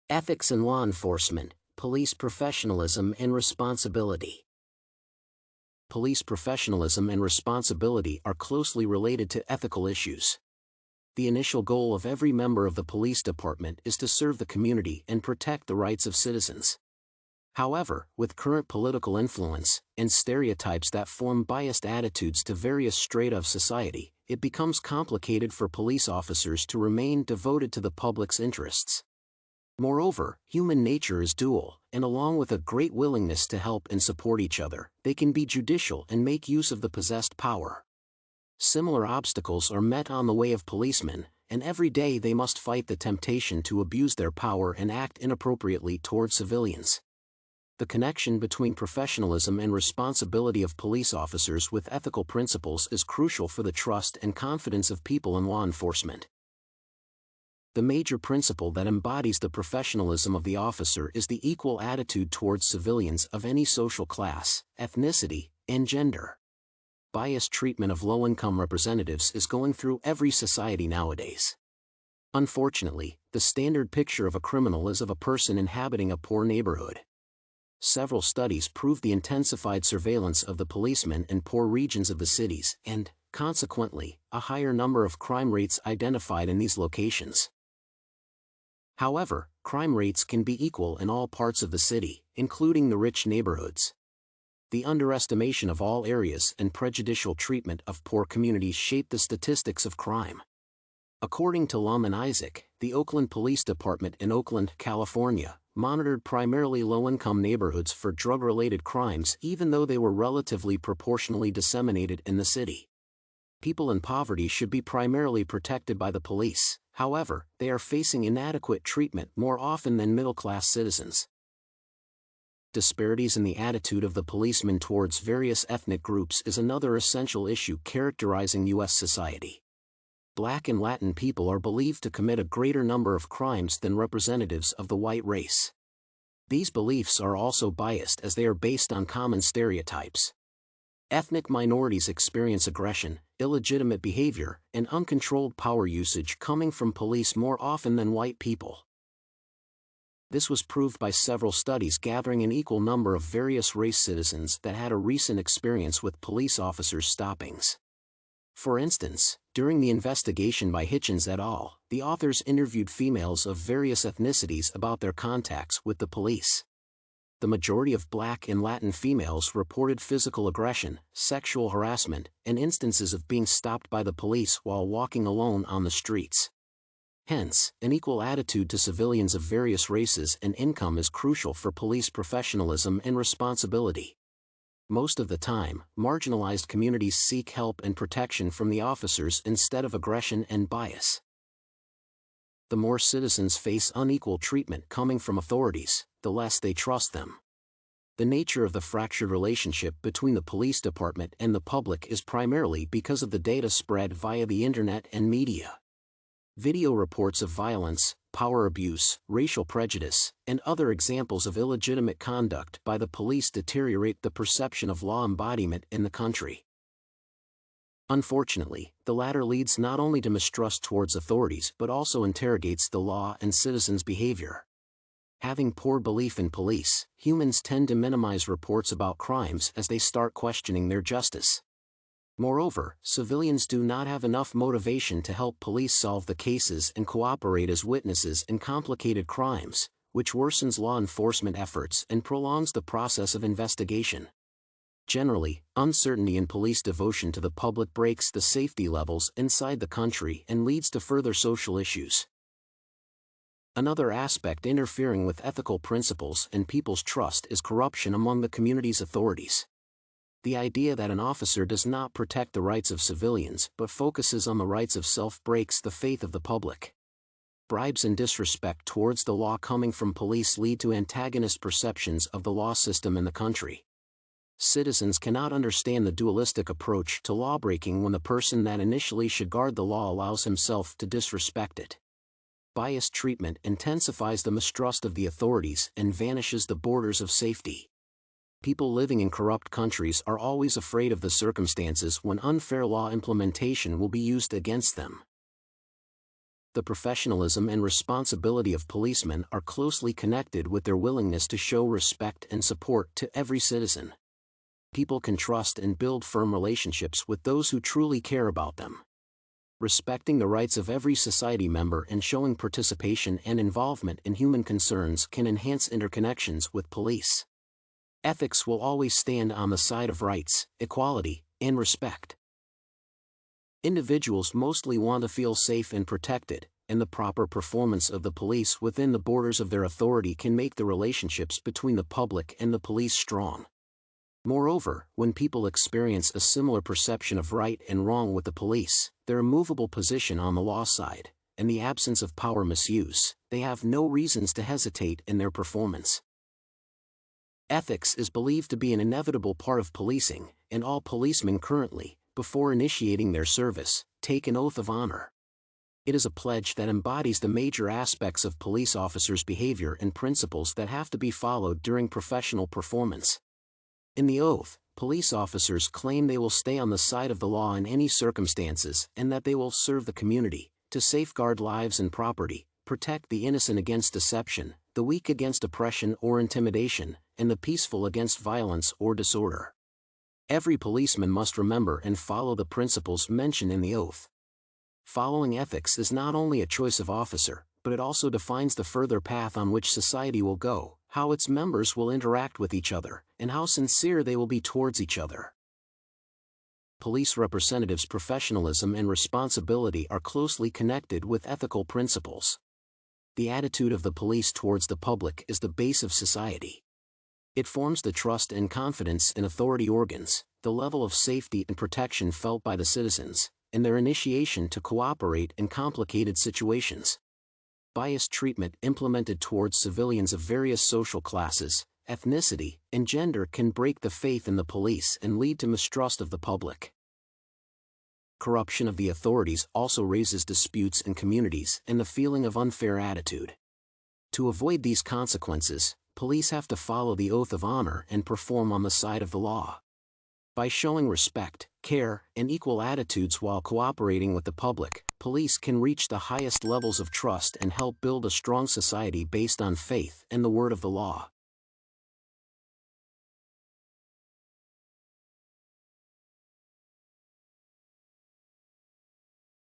Ethics in law enforcement, police professionalism and responsibility. Police professionalism and responsibility are closely related to ethical issues. The initial goal of every member of the police department is to serve the community and protect the rights of citizens. However, with current political influence and stereotypes that form biased attitudes to various strata of society, it becomes complicated for police officers to remain devoted to the public's interests. Moreover, human nature is dual, and along with a great willingness to help and support each other, they can be judicial and make use of the possessed power. Similar obstacles are met on the way of policemen, and every day they must fight the temptation to abuse their power and act inappropriately toward civilians. The connection between professionalism and responsibility of police officers with ethical principles is crucial for the trust and confidence of people in law enforcement. The major principle that embodies the professionalism of the officer is the equal attitude towards civilians of any social class, ethnicity, and gender. Biased treatment of low-income representatives is going through every society nowadays. Unfortunately, the standard picture of a criminal is of a person inhabiting a poor neighborhood. Several studies prove the intensified surveillance of the policemen in poor regions of the cities and, consequently, a higher number of crime rates identified in these locations. However, crime rates can be equal in all parts of the city, including the rich neighborhoods. The underestimation of all areas and prejudicial treatment of poor communities shape the statistics of crime. According to Lum and Isaac, the Oakland Police Department in Oakland, California, monitored primarily low-income neighborhoods for drug-related crimes even though they were relatively proportionally disseminated in the city. People in poverty should be primarily protected by the police, however, they are facing inadequate treatment more often than middle-class citizens. Disparities in the attitude of the policemen towards various ethnic groups is another essential issue characterizing U.S. society. Black and Latin people are believed to commit a greater number of crimes than representatives of the white race. These beliefs are also biased as they are based on common stereotypes. Ethnic minorities experience aggression, illegitimate behavior, and uncontrolled power usage coming from police more often than white people. This was proved by several studies gathering an equal number of various race citizens that had a recent experience with police officers' stoppings. For instance, during the investigation by Hitchens et al., the authors interviewed females of various ethnicities about their contacts with the police. The majority of Black and Latin females reported physical aggression, sexual harassment, and instances of being stopped by the police while walking alone on the streets. Hence, an equal attitude to civilians of various races and income is crucial for police professionalism and responsibility. Most of the time, marginalized communities seek help and protection from the officers instead of aggression and bias. The more citizens face unequal treatment coming from authorities, the less they trust them. The nature of the fractured relationship between the police department and the public is primarily because of the data spread via the internet and media. Video reports of violence, power abuse, racial prejudice, and other examples of illegitimate conduct by the police deteriorate the perception of law embodiment in the country. Unfortunately, the latter leads not only to mistrust towards authorities but also interrogates the law and citizens' behavior. Having poor belief in police, humans tend to minimize reports about crimes as they start questioning their justice. Moreover, civilians do not have enough motivation to help police solve the cases and cooperate as witnesses in complicated crimes, which worsens law enforcement efforts and prolongs the process of investigation. Generally, uncertainty in police devotion to the public breaks the safety levels inside the country and leads to further social issues. Another aspect interfering with ethical principles and people's trust is corruption among the community's authorities. The idea that an officer does not protect the rights of civilians but focuses on the rights of self breaks the faith of the public. Bribes and disrespect towards the law coming from police lead to antagonist perceptions of the law system in the country. Citizens cannot understand the dualistic approach to lawbreaking when the person that initially should guard the law allows himself to disrespect it. Biased treatment intensifies the mistrust of the authorities and vanishes the borders of safety. People living in corrupt countries are always afraid of the circumstances when unfair law implementation will be used against them. The professionalism and responsibility of policemen are closely connected with their willingness to show respect and support to every citizen. People can trust and build firm relationships with those who truly care about them. Respecting the rights of every society member and showing participation and involvement in human concerns can enhance interconnections with police. Ethics will always stand on the side of rights, equality, and respect. Individuals mostly want to feel safe and protected, and the proper performance of the police within the borders of their authority can make the relationships between the public and the police strong. Moreover, when people experience a similar perception of right and wrong with the police, their immovable position on the law side, and the absence of power misuse, they have no reasons to hesitate in their performance. Ethics is believed to be an inevitable part of policing, and all policemen currently, before initiating their service, take an oath of honor. It is a pledge that embodies the major aspects of police officers' behavior and principles that have to be followed during professional performance. In the oath, police officers claim they will stay on the side of the law in any circumstances and that they will serve the community, to safeguard lives and property, protect the innocent against deception, the weak against oppression or intimidation, and the peaceful against violence or disorder. Every policeman must remember and follow the principles mentioned in the oath. Following ethics is not only a choice of officer, but it also defines the further path on which society will go, how its members will interact with each other, and how sincere they will be towards each other. Police representatives' professionalism and responsibility are closely connected with ethical principles. The attitude of the police towards the public is the base of society. It forms the trust and confidence in authority organs, the level of safety and protection felt by the citizens, and their initiation to cooperate in complicated situations. Biased treatment implemented towards civilians of various social classes, ethnicity, and gender can break the faith in the police and lead to mistrust of the public. Corruption of the authorities also raises disputes in communities and the feeling of unfair attitude. To avoid these consequences, police have to follow the oath of honor and perform on the side of the law. By showing respect, care, and equal attitudes while cooperating with the public, police can reach the highest levels of trust and help build a strong society based on faith and the word of the law.